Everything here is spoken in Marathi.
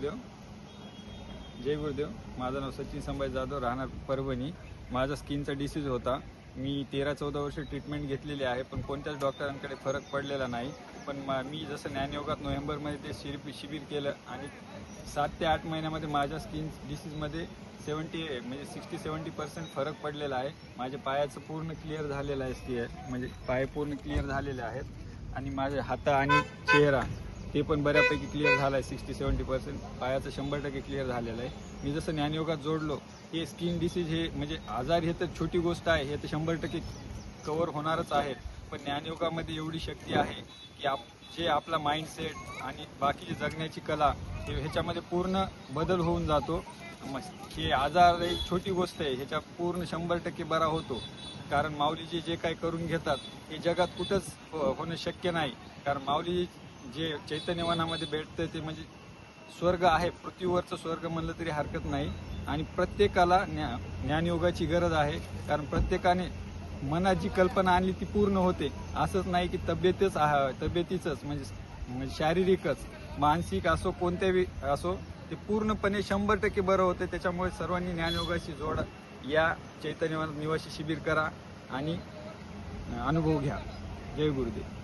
गुरुदेव. जय गुरुदेव. माझं नाव सचिन संभाजी जाधव, राहणार परभणी. माझा स्किनचा डिसीज होता. मी 13-14 वर्ष ट्रीटमेंट घेतलेली आहे, पण कोणत्याच डॉक्टरांकडे फरक पडलेला नाही. पण मी जसं ज्ञानयोगात नोव्हेंबरमध्ये ते शिबिर केलं आणि 7 ते 8 महिन्यामध्ये माझ्या स्किन डिसीजमध्ये 60-70% फरक पडलेला आहे. माझ्या पायाचं पूर्ण क्लिअर झालेलं आहे, म्हणजे पाय पूर्ण क्लिअर झालेले आहेत आणि माझे हात आणि चेहरा ते पण बऱ्यापैकी क्लिअर झाला आहे. 60-70% पायाचं 100% क्लिअर झालेलं आहे. मी जसं ज्ञानयोगात जोडलो, हे स्किन डिसीज हे म्हणजे आजार हे तर छोटी गोष्ट आहे, हे तर 100% कव्हर होणारच आहे. पण ज्ञानयोगामध्ये एवढी शक्ती आहे की जे आपला माइंडसेट आणि बाकीची जगण्याची कला ह्याच्यामध्ये पूर्ण बदल होऊन जातो. हे आजार एक छोटी गोष्ट आहे, ह्याच्या पूर्ण 100% बरा होतो. कारण माऊलीजी जे काही करून घेतात हे जगात कुठंच होणं शक्य नाही. कारण माऊली जे चैतन्यवनामध्ये भेटतं ते म्हणजे स्वर्ग आहे, पृथ्वीवरचं स्वर्ग म्हणलं तरी हरकत नाही. आणि प्रत्येकाला ज्ञानयोगाची गरज आहे. कारण प्रत्येकाने मनात जी कल्पना आणली ती पूर्ण होते. असंच नाही की तब्येतीचंच म्हणजे शारीरिकच, मानसिक असो कोणत्याही असो, ते पूर्णपणे 100% बरं होते. त्याच्यामुळे सर्वांनी ज्ञानयोगाशी जोड या चैतन्यवनात निवासी शिबिर करा आणि अनुभव घ्या. जय गुरुदेव.